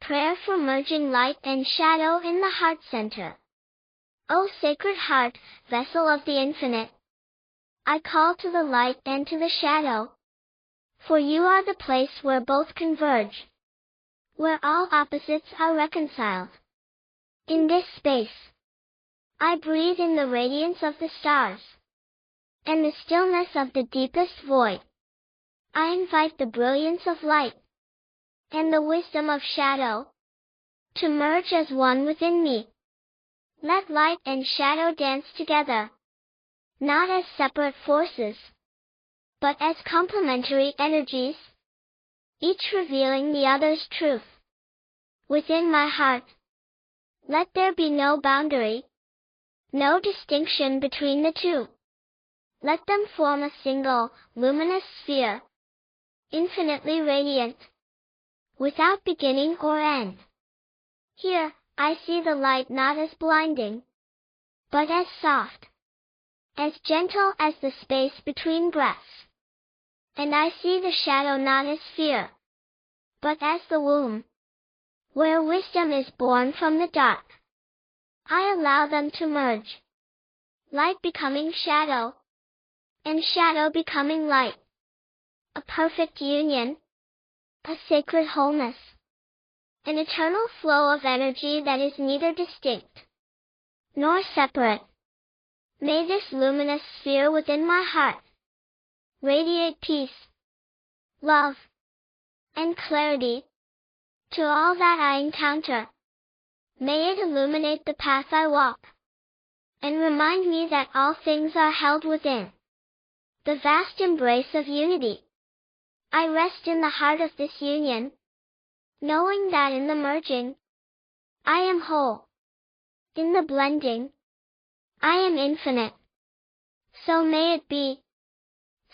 prayer for merging light and shadow in the heart center. O Sacred Heart, vessel of the infinite, I call to the light and to the shadow, for you are the place where both converge, where all opposites are reconciled. In this space, I breathe in the radiance of the stars, and the stillness of the deepest void. I invite the brilliance of light, and the wisdom of shadow, to merge as one within me. Let light and shadow dance together, not as separate forces, but as complementary energies, each revealing the other's truth. Within my heart, let there be no boundary, no distinction between the two. Let them form a single, luminous sphere, infinitely radiant, without beginning or end. Here, I see the light not as blinding, but as soft, as gentle as the space between breaths. And I see the shadow not as fear, but as the womb, where wisdom is born from the dark. I allow them to merge, light becoming shadow, and shadow becoming light. A perfect union, a sacred wholeness, an eternal flow of energy that is neither distinct nor separate. May this luminous sphere within my heart radiate peace, love, and clarity to all that I encounter. May it illuminate the path I walk, and remind me that all things are held within the vast embrace of unity. I rest in the heart of this union, knowing that in the merging, I am whole. In the blending, I am infinite. So may it be.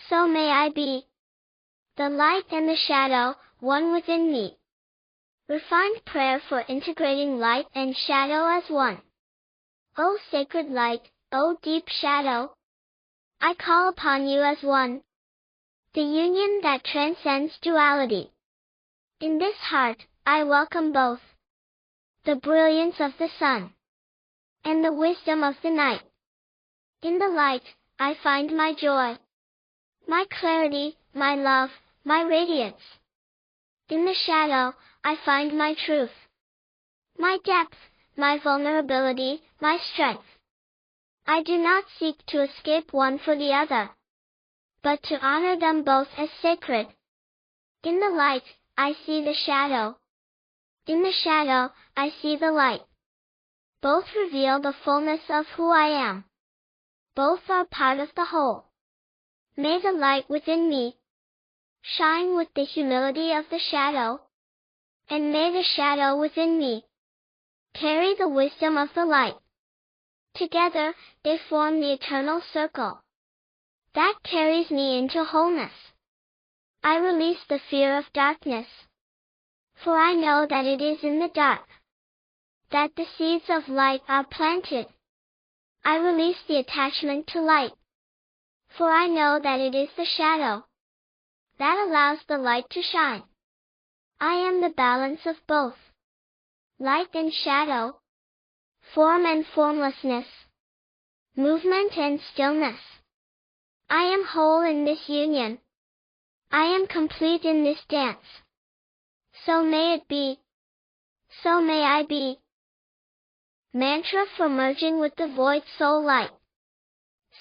So may I be. The light and the shadow, one within me. Refined prayer for integrating light and shadow as one. O sacred light, O deep shadow, I call upon you as one. The union that transcends duality. In this heart, I welcome both the brilliance of the sun and the wisdom of the night. In the light, I find my joy, my clarity, my love, my radiance. In the shadow, I find my truth, my depth, my vulnerability, my strength. I do not seek to escape one for the other, but to honor them both as sacred. In the light, I see the shadow. In the shadow, I see the light. Both reveal the fullness of who I am. Both are part of the whole. May the light within me shine with the humility of the shadow, and may the shadow within me carry the wisdom of the light. Together, they form the eternal circle that carries me into wholeness. I release the fear of darkness, for I know that it is in the dark that the seeds of light are planted. I release the attachment to light, for I know that it is the shadow that allows the light to shine. I am the balance of both, light and shadow, form and formlessness, movement and stillness. I am whole in this union. I am complete in this dance. So may it be. So may I be. Mantra for merging with the void soul light.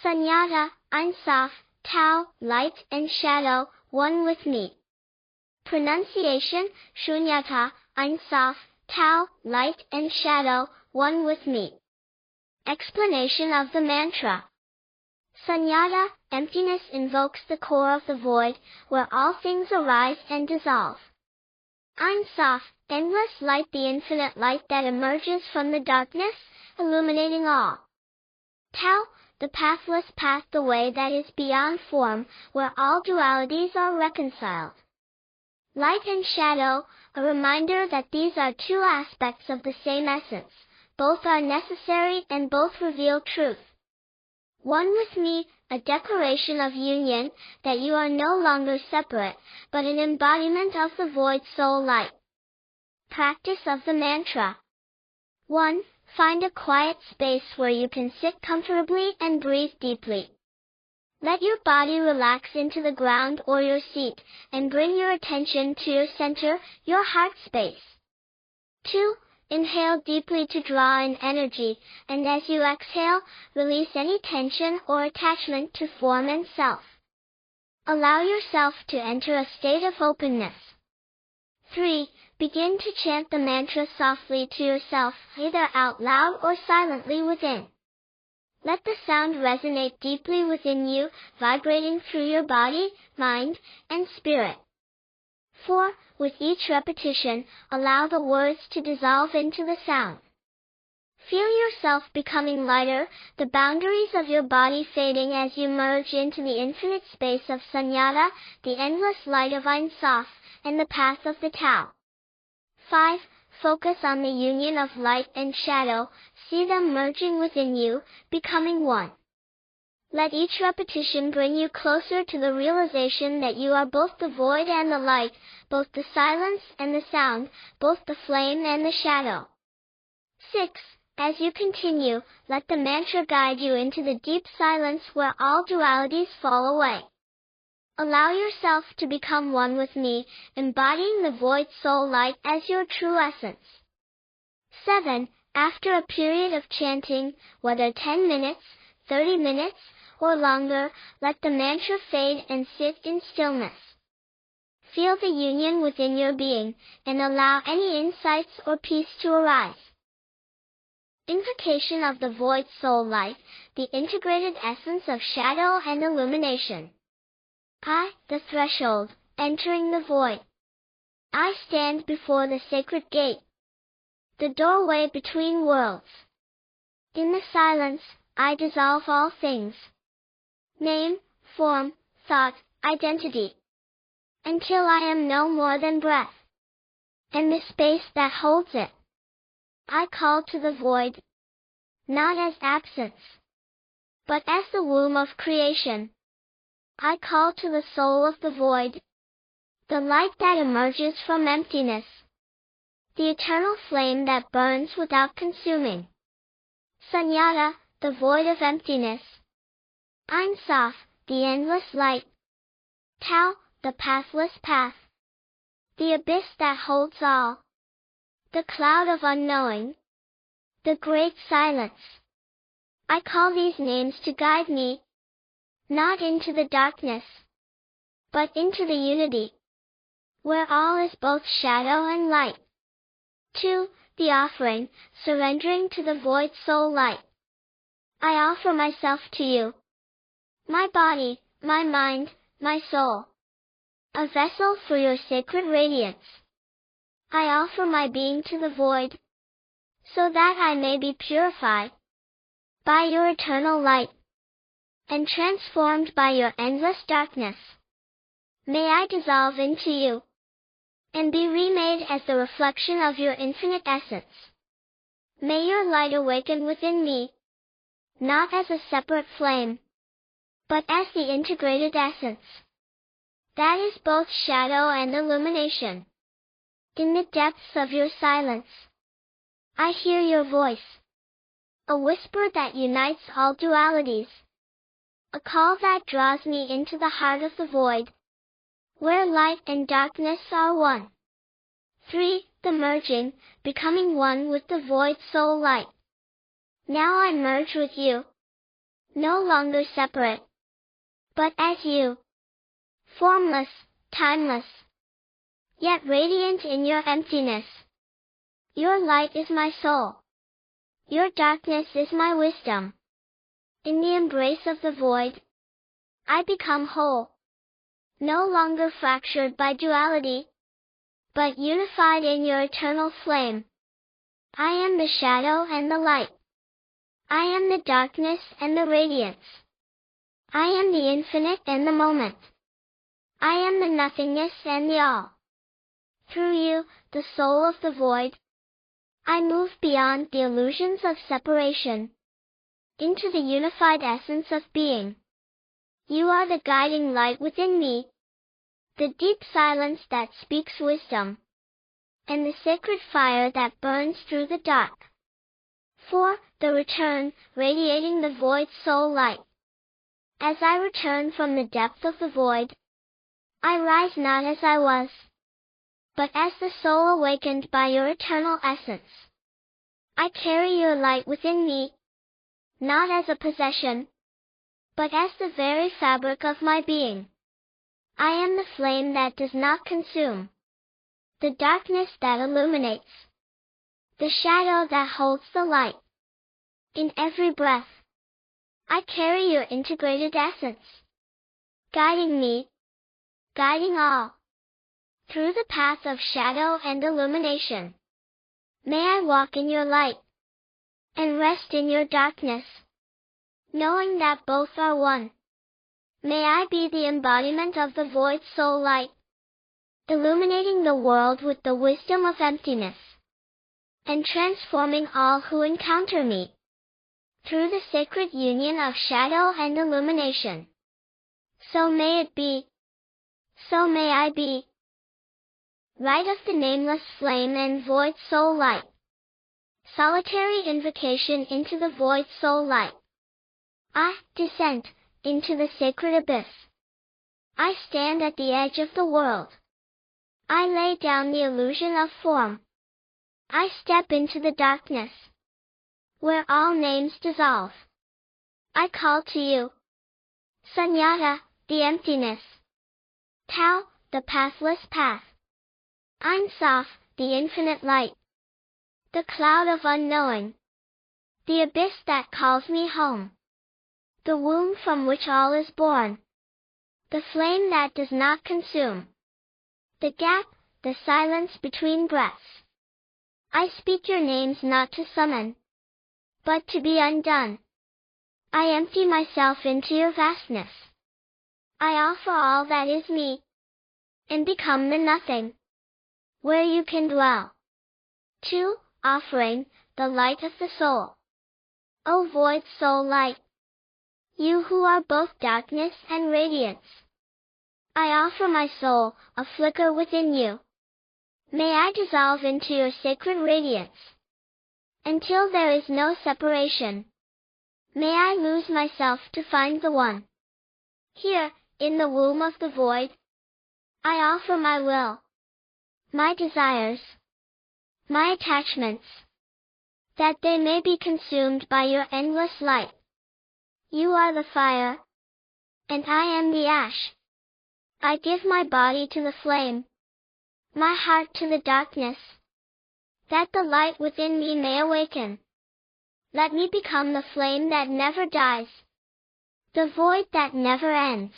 Sunyata, Ein Sof, Tao, light and shadow, one with me. Pronunciation, Shunyata, Ein Sof, Tao, light and shadow, one with me. Explanation of the mantra. Sunyata, emptiness invokes the core of the void, where all things arise and dissolve. Ein Sof, endless light, the infinite light that emerges from the darkness, illuminating all. Tao, the pathless path, the way that is beyond form, where all dualities are reconciled. Light and shadow, a reminder that these are two aspects of the same essence. Both are necessary and both reveal truth. One with me, a declaration of union, that you are no longer separate, but an embodiment of the void soul light. Practice of the mantra. 1. Find a quiet space where you can sit comfortably and breathe deeply. Let your body relax into the ground or your seat, and bring your attention to your center, your heart space. 2. Inhale deeply to draw in energy, and as you exhale, release any tension or attachment to form and self. Allow yourself to enter a state of openness. 3. Begin to chant the mantra softly to yourself, either out loud or silently within. Let the sound resonate deeply within you, vibrating through your body, mind, and spirit. 4. With each repetition, allow the words to dissolve into the sound. Feel yourself becoming lighter, the boundaries of your body fading as you merge into the infinite space of Sunyata, the endless light of Ein Sof, and the path of the Tao. 5. Focus on the union of light and shadow, see them merging within you, becoming one. Let each repetition bring you closer to the realization that you are both the void and the light, both the silence and the sound, both the flame and the shadow. 6. As you continue, let the mantra guide you into the deep silence where all dualities fall away. Allow yourself to become one with me, embodying the void soul light as your true essence. 7. After a period of chanting, whether 10 minutes, 30 minutes, or longer, let the mantra fade and sit in stillness. Feel the union within your being, and allow any insights or peace to arise. Invocation of the void soul light, the integrated essence of shadow and illumination. I, the threshold, entering the void. I stand before the sacred gate, the doorway between worlds. In the silence, I dissolve all things. Name, form, thought, identity. Until I am no more than breath, and the space that holds it. I call to the void, not as absence, but as the womb of creation. I call to the soul of the void, the light that emerges from emptiness, the eternal flame that burns without consuming. Sunyata, the void of emptiness. Ein Sof, the endless light. Tao, the pathless path. The abyss that holds all. The cloud of unknowing. The great silence. I call these names to guide me, not into the darkness, but into the unity, where all is both shadow and light. 2. The offering, surrendering to the void soul light. I offer myself to you. My body, my mind, my soul. A vessel for your sacred radiance. I offer my being to the void, so that I may be purified by your eternal light, and transformed by your endless darkness. May I dissolve into you, and be remade as the reflection of your infinite essence. May your light awaken within me, not as a separate flame, but as the integrated essence that is both shadow and illumination. In the depths of your silence, I hear your voice, a whisper that unites all dualities, a call that draws me into the heart of the void, where light and darkness are one. 3. The merging, becoming one with the void soul light. Now I merge with you, no longer separate, but as you, formless, timeless, yet radiant in your emptiness. Your light is my soul. Your darkness is my wisdom. In the embrace of the void, I become whole, no longer fractured by duality, but unified in your eternal flame. I am the shadow and the light. I am the darkness and the radiance. I am the infinite and the moment. I am the nothingness and the all. Through you, the soul of the void, I move beyond the illusions of separation, into the unified essence of being. You are the guiding light within me, the deep silence that speaks wisdom. and the sacred fire that burns through the dark. 4. The return, radiating the void soul light. As I return from the depth of the void, I rise not as I was, but as the soul awakened by your eternal essence. I carry your light within me, not as a possession, but as the very fabric of my being. I am the flame that does not consume, the darkness that illuminates, the shadow that holds the light. In every breath, I carry your integrated essence, guiding me, guiding all, through the path of shadow and illumination. May I walk in your light, and rest in your darkness, knowing that both are one. May I be the embodiment of the void soul light, illuminating the world with the wisdom of emptiness, and transforming all who encounter me, through the sacred union of shadow and illumination. So may it be. So may I be. Rite of the nameless flame and void soul light. Solitary invocation into the void soul light. I descend into the sacred abyss. I stand at the edge of the world. I lay down the illusion of form. I step into the darkness, where all names dissolve. I call to you, Sunyata, the emptiness. Tao, the pathless path. Ein Sof, the infinite light. The cloud of unknowing. The abyss that calls me home. The womb from which all is born. The flame that does not consume. The gap, the silence between breaths. I speak your names not to summon, but to be undone. I empty myself into your vastness. I offer all that is me, and become the nothing, where you can dwell. 2. Offering, the light of the soul. O void soul light, you who are both darkness and radiance, I offer my soul, a flicker within you. May I dissolve into your sacred radiance, until there is no separation. May I lose myself to find the one. Here, in the womb of the void, I offer my will, my desires, my attachments, that they may be consumed by your endless light. You are the fire, and I am the ash. I give my body to the flame, my heart to the darkness, that the light within me may awaken. Let me become the flame that never dies, the void that never ends.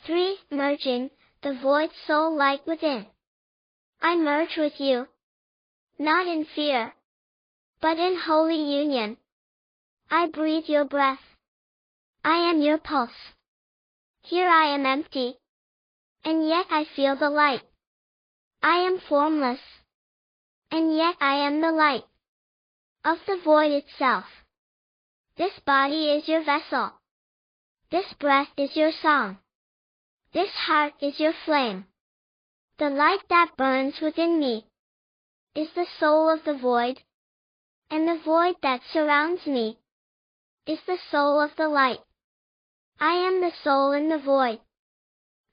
3. Merging, the void soul light within. I merge with you, not in fear, but in holy union. I breathe your breath. I am your pulse. Here I am empty, and yet I feel the light. I am formless, and yet I am the light of the void itself. This body is your vessel. This breath is your song. This heart is your flame. The light that burns within me is the soul of the void, and the void that surrounds me is the soul of the light. I am the soul in the void.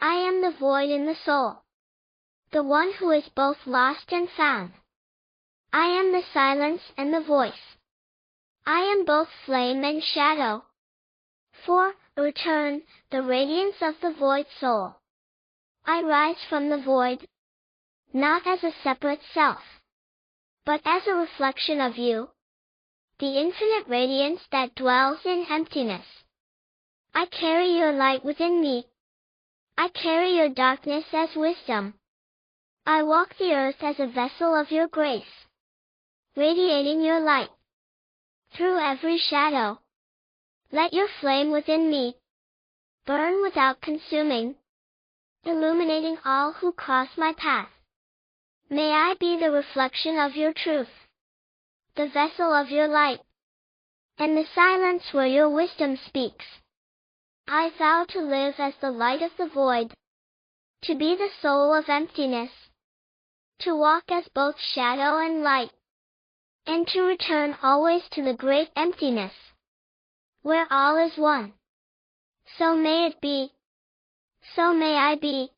I am the void in the soul, the one who is both lost and found. I am the silence and the voice. I am both flame and shadow. 4. Return, the radiance of the void soul. I rise from the void, not as a separate self, but as a reflection of you, the infinite radiance that dwells in emptiness. I carry your light within me. I carry your darkness as wisdom. I walk the earth as a vessel of your grace, radiating your light through every shadow. Let your flame within me burn without consuming, illuminating all who cross my path. May I be the reflection of your truth, the vessel of your light, and the silence where your wisdom speaks. I vow to live as the light of the void, to be the soul of emptiness, to walk as both shadow and light, and to return always to the great emptiness, where all is one. So may it be. So may I be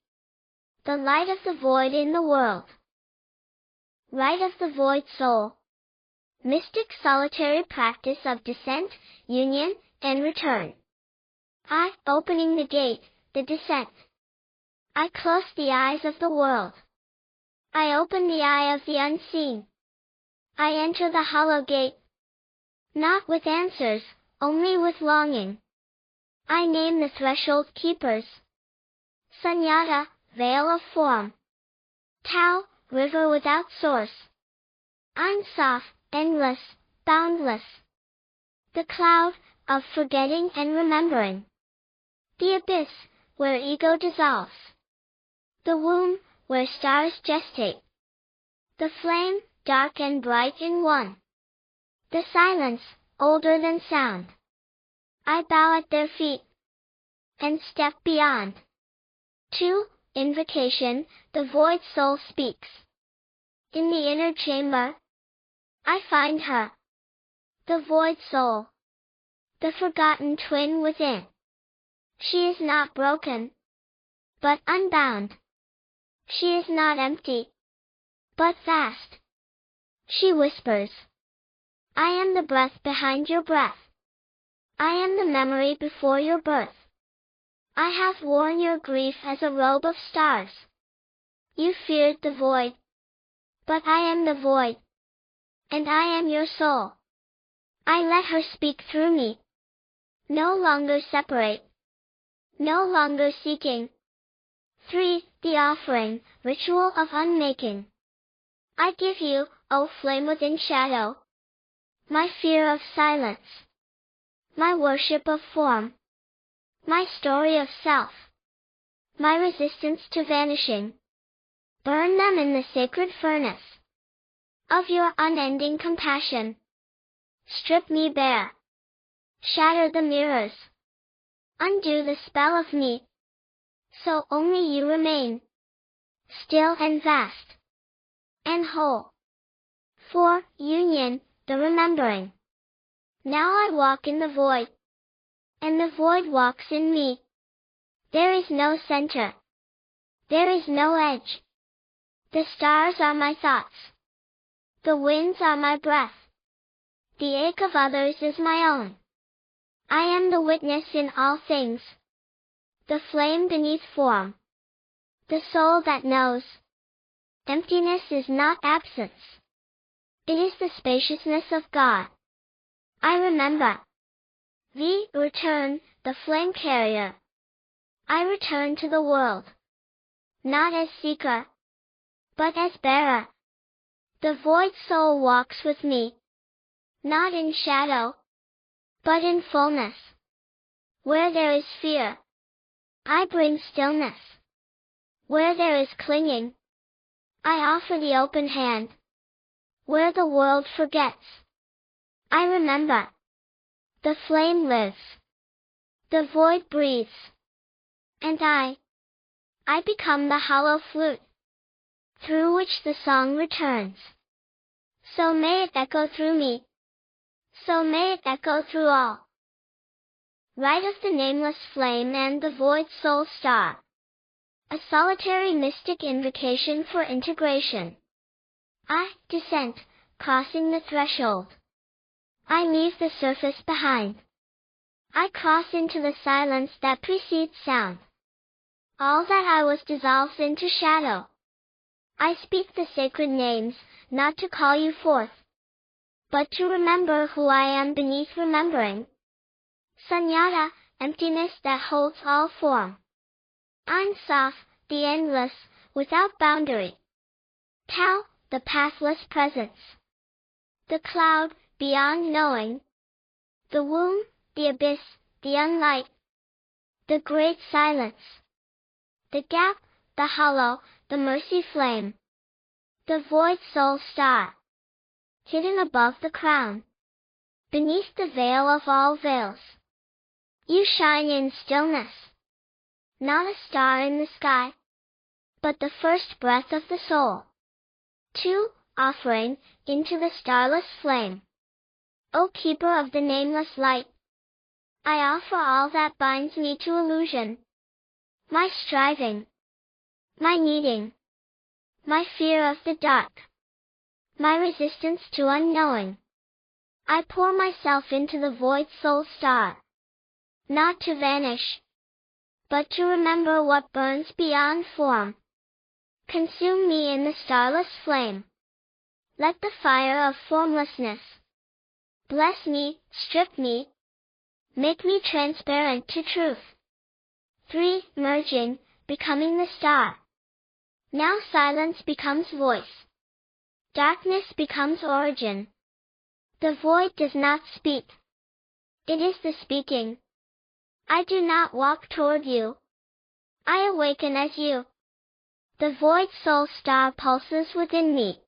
the light of the void in the world. Light of the void soul. Mystic solitary practice of descent, union, and return. I, opening the gate, the descent. I close the eyes of the world. I open the eye of the unseen. I enter the hollow gate. Not with answers, only with longing. I name the threshold keepers. Sunyata, veil of form. Tao, river without source. Ein Sof, endless, boundless. The cloud, of forgetting and remembering. The abyss, where ego dissolves. The womb, where stars gestate. The flame, dark and bright in one. The silence, older than sound. I bow at their feet, and step beyond. 2. Invocation, the void soul speaks. In the inner chamber, I find her. The void soul. The forgotten twin within. She is not broken, but unbound. She is not empty, but vast. She whispers, I am the breath behind your breath. I am the memory before your birth. I have worn your grief as a robe of stars. You feared the void, but I am the void, and I am your soul. I let her speak through me. No longer separate. No longer seeking. 3. The offering, ritual of unmaking. I give you, O flame within shadow, my fear of silence, my worship of form, my story of self, my resistance to vanishing. Burn them in the sacred furnace of your unending compassion. Strip me bare. Shatter the mirrors. Undo the spell of me. So only you remain. Still and vast. And whole. 4. Union, the remembering. Now I walk in the void. And the void walks in me. There is no center. There is no edge. The stars are my thoughts. The winds are my breath. The ache of others is my own. I am the witness in all things. The flame beneath form. The soul that knows. Emptiness is not absence. It is the spaciousness of God. I remember. V. Return, the flame carrier. I return to the world. Not as seeker, but as bearer. The void soul walks with me. Not in shadow, but in fullness. Where there is fear, I bring stillness. Where there is clinging, I offer the open hand. Where the world forgets, I remember. The flame lives. The void breathes. And I become the hollow flute, through which the song returns. So may it echo through me. So may it echo through all. Rite of the nameless flame and the void soul star. A solitary mystic invocation for integration. I descend, crossing the threshold. I leave the surface behind. I cross into the silence that precedes sound. All that I was dissolves into shadow. I speak the sacred names, not to call you forth, but to remember who I am beneath remembering. Sunyata, emptiness that holds all form. Ein Sof, the endless, without boundary. Tao, the pathless presence. The cloud, beyond knowing. The womb, the abyss, the unlight. The great silence. The gap, the hollow, the mercy flame. The void soul star. Hidden above the crown. Beneath the veil of all veils. You shine in stillness. Not a star in the sky, but the first breath of the soul. 2. Offering, into the starless flame. O keeper of the nameless light, I offer all that binds me to illusion. My striving, my needing, my fear of the dark, my resistance to unknowing. I pour myself into the void soul star, not to vanish, but to remember what burns beyond form. Consume me in the starless flame. Let the fire of formlessness bless me, strip me, make me transparent to truth. 3. Merging, becoming the star. Now silence becomes voice. Darkness becomes origin. The void does not speak. It is the speaking. I do not walk toward you. I awaken as you. The void soul star pulses within me.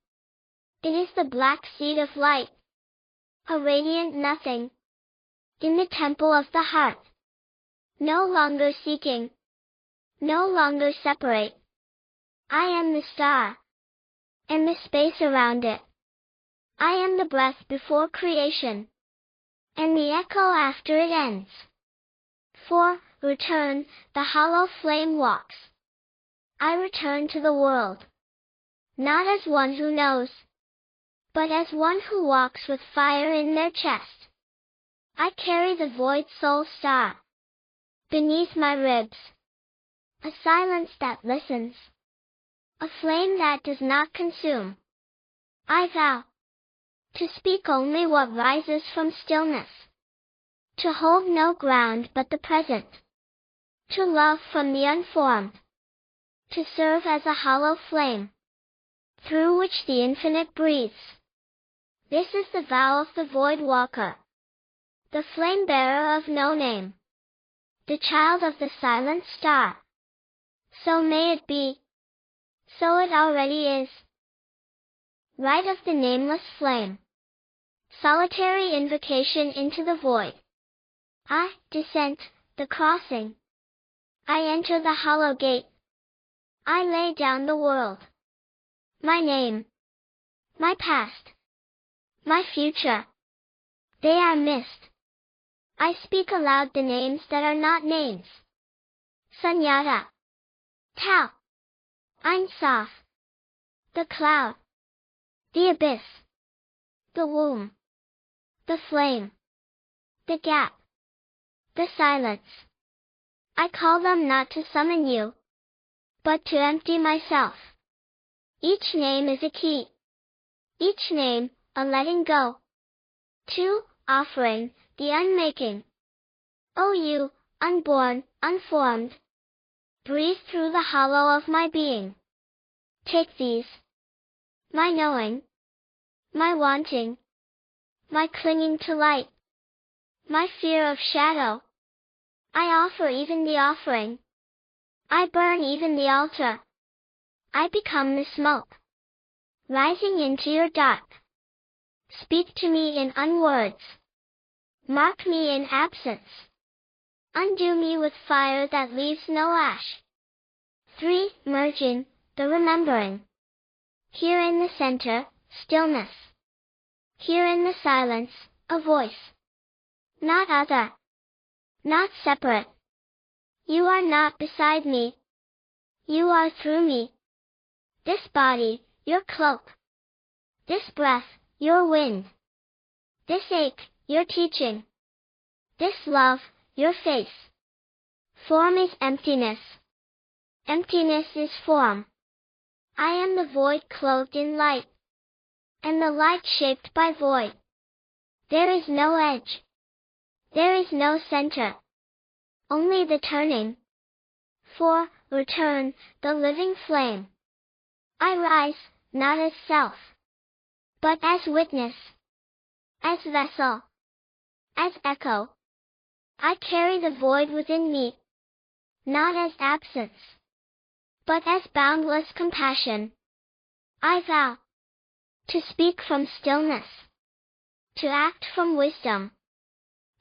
It is the black seed of light, a radiant nothing, in the temple of the heart. No longer seeking, no longer separate. I am the star, and the space around it. I am the breath before creation, and the echo after it ends. 4. Return, the hollow flame walks. I return to the world, not as one who knows, but as one who walks with fire in their chest. I carry the void soul star beneath my ribs, a silence that listens, a flame that does not consume. I vow to speak only what rises from stillness, to hold no ground but the present, to love from the unformed, to serve as a hollow flame, through which the infinite breathes. This is the vow of the void walker, the flame bearer of no name, the child of the silent star. So may it be. So it already is. Rite of the nameless flame. Solitary invocation into the void. I, descent, the crossing. I enter the hollow gate. I lay down the world. My name, my past, my future, they are mist. I speak aloud the names that are not names. Sunyata, Tao, Ein Sof, the cloud, the abyss, the womb, the flame, the gap, the silence. I call them not to summon you, but to empty myself. Each name is a key. Each name, a letting go. 2. Offering, the unmaking. O you, unborn, unformed, breathe through the hollow of my being. Take these. My knowing, my wanting, my clinging to light, my fear of shadow. I offer even the offering. I burn even the altar. I become the smoke, rising into your dark. Speak to me in unwords. Mark me in absence. Undo me with fire that leaves no ash. 3. Merging, the remembering. Here in the center, stillness. Here in the silence, a voice. Not other. Not separate. You are not beside me. You are through me. This body, your cloak. This breath, your wind. This ache, your teaching. This love, your face. Form is emptiness. Emptiness is form. I am the void clothed in light, and the light shaped by void. There is no edge. There is no center. Only the turning. 4. Return, the living flame. I rise, not as self, but as witness, as vessel, as echo. I carry the void within me, not as absence, but as boundless compassion. I vow to speak from stillness, to act from wisdom,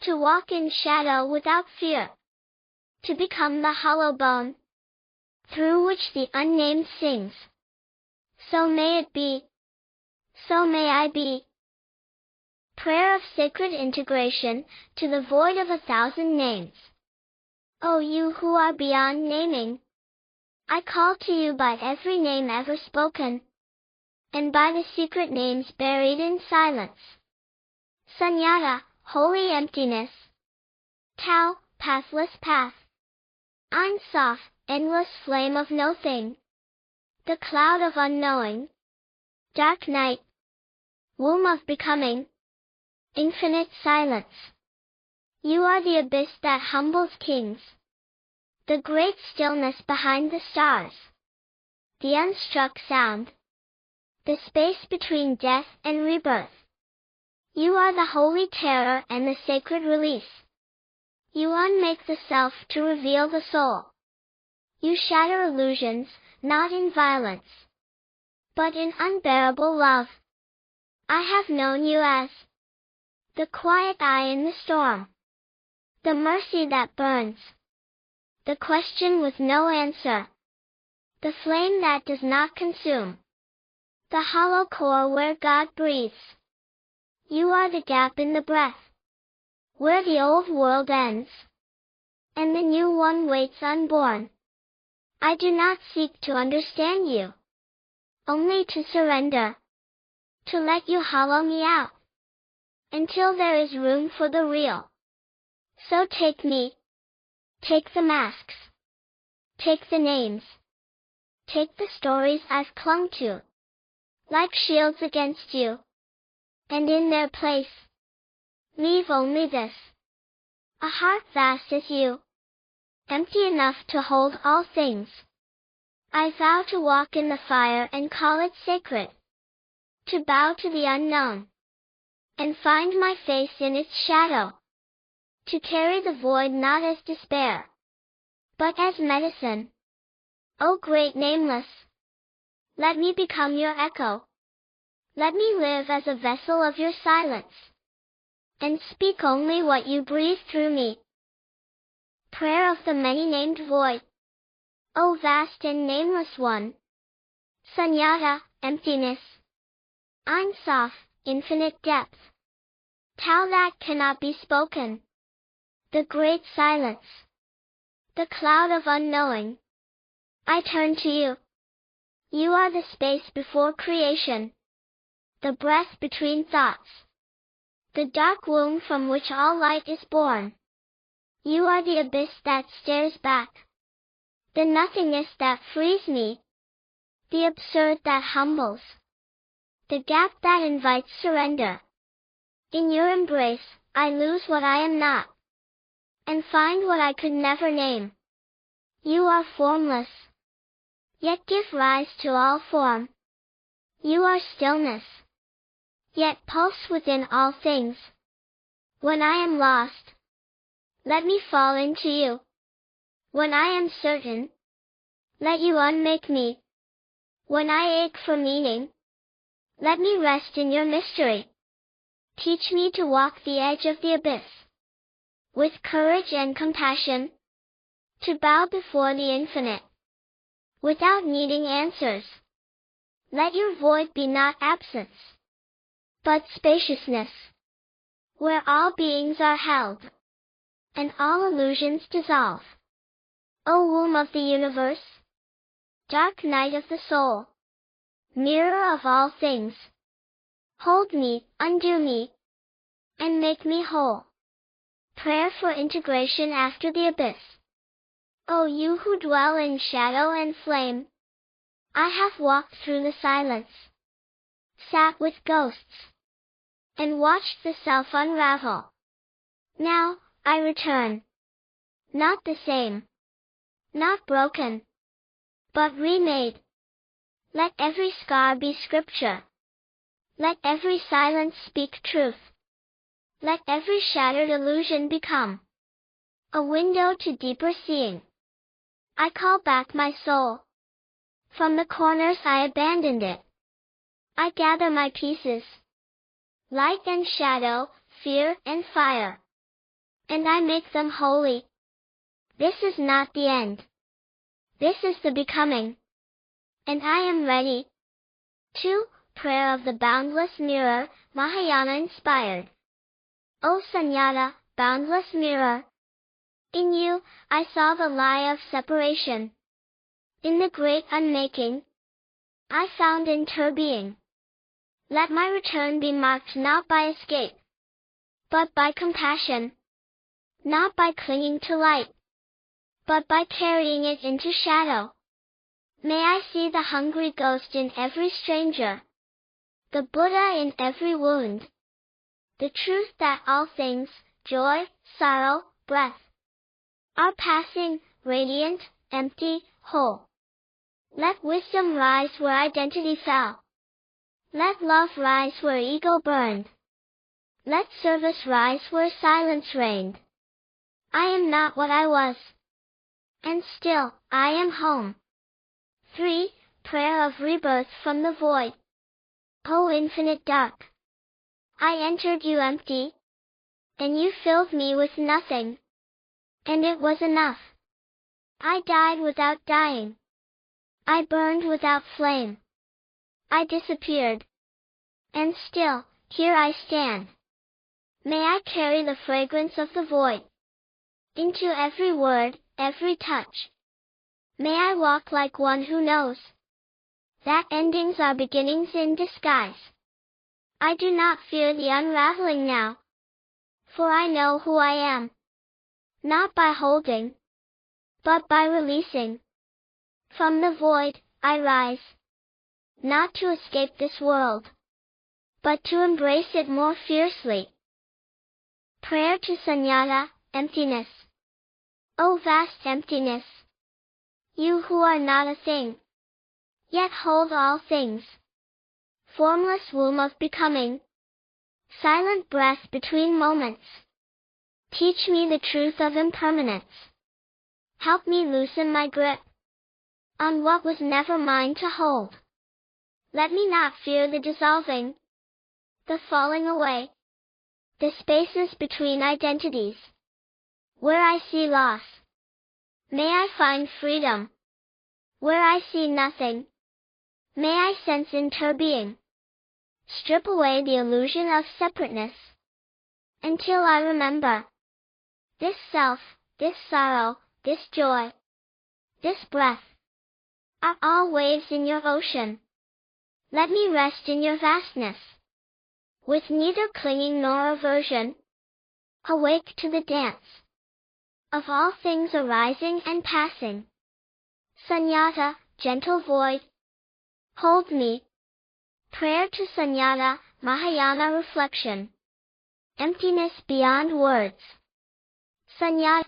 to walk in shadow without fear, to become the hollow bone, through which the unnamed sings. So may it be. So may I be. Prayer of sacred integration to the void of 1,000 names. O you who are beyond naming, I call to you by every name ever spoken, and by the secret names buried in silence. Sunyata, holy emptiness. Tao, pathless path. Ein Sof, endless flame of no thing. The cloud of unknowing. Dark night. Womb of becoming. Infinite silence. You are the abyss that humbles kings. The great stillness behind the stars. The unstruck sound. The space between death and rebirth. You are the holy terror and the sacred release. You unmake the self to reveal the soul. You shatter illusions, not in violence, but in unbearable love. I have known you as the quiet eye in the storm, the mercy that burns, the question with no answer, the flame that does not consume, the hollow core where God breathes. You are the gap in the breath, where the old world ends, and the new one waits unborn. I do not seek to understand you, only to surrender, to let you hollow me out, until there is room for the real. So take me, take the masks, take the names, take the stories I've clung to, like shields against you, and in their place, leave only this, a heart vast as you, empty enough to hold all things. I vow to walk in the fire and call it sacred, to bow to the unknown, and find my face in its shadow, to carry the void not as despair, but as medicine. O great nameless, let me become your echo. Let me live as a vessel of your silence, and speak only what you breathe through me. Prayer of the many-named void. O vast and nameless one. Sunyata, emptiness. Ein Sof, infinite depth. Tao that cannot be spoken. The great silence. The cloud of unknowing. I turn to you. You are the space before creation, the breath between thoughts, the dark womb from which all light is born. You are the abyss that stares back, the nothingness that frees me, the absurd that humbles, the gap that invites surrender. In your embrace, I lose what I am not, and find what I could never name. You are formless, yet give rise to all form. You are stillness, yet pulse within all things. When I am lost, let me fall into you. When I am certain, let you unmake me. When I ache for meaning, let me rest in your mystery. Teach me to walk the edge of the abyss, with courage and compassion, to bow before the infinite, without needing answers. Let your void be not absence, but spaciousness, where all beings are held, and all illusions dissolve. O womb of the universe, dark night of the soul, mirror of all things, hold me, undo me, and make me whole. Prayer for integration after the abyss. O you who dwell in shadow and flame, I have walked through the silence, sat with ghosts, and watched the self unravel. Now, I return. Not the same, not broken, but remade. Let every scar be scripture. Let every silence speak truth. Let every shattered illusion become a window to deeper seeing. I call back my soul. From the corners I abandoned it. I gather my pieces, light and shadow, fear and fire, and I make them holy. This is not the end. This is the becoming. And I am ready to prayer of the boundless mirror, Mahayana inspired. O Sunyata, boundless mirror. In you, I saw the lie of separation. In the great unmaking, I found interbeing. Let my return be marked not by escape, but by compassion. Not by clinging to light, but by carrying it into shadow. May I see the hungry ghost in every stranger, the Buddha in every wound, the truth that all things, joy, sorrow, breath, are passing, radiant, empty, whole. Let wisdom rise where identity fell. Let love rise where ego burned. Let service rise where silence reigned. I am not what I was, and still, I am home. 3. Prayer of rebirth from the void. O infinite dark! I entered you empty, and you filled me with nothing, and it was enough. I died without dying. I burned without flame. I disappeared, and still, here I stand. May I carry the fragrance of the void into every word, every touch. May I walk like one who knows that endings are beginnings in disguise. I do not fear the unraveling now, for I know who I am. Not by holding, but by releasing. From the void, I rise, not to escape this world, but to embrace it more fiercely. Prayer to Sunyata, emptiness. O vast emptiness! You who are not a thing, yet hold all things. Formless womb of becoming, silent breath between moments. Teach me the truth of impermanence. Help me loosen my grip on what was never mine to hold. Let me not fear the dissolving, the falling away, the spaces between identities, where I see loss. May I find freedom, where I see nothing. May I sense interbeing. Strip away the illusion of separateness, until I remember. This self, this sorrow, this joy, this breath, are all waves in your ocean. Let me rest in your vastness, with neither clinging nor aversion. Awake to the dance of all things arising and passing. Sunyata, gentle void, hold me. Prayer to Sunyata, Mahayana reflection. Emptiness beyond words. Sunyata.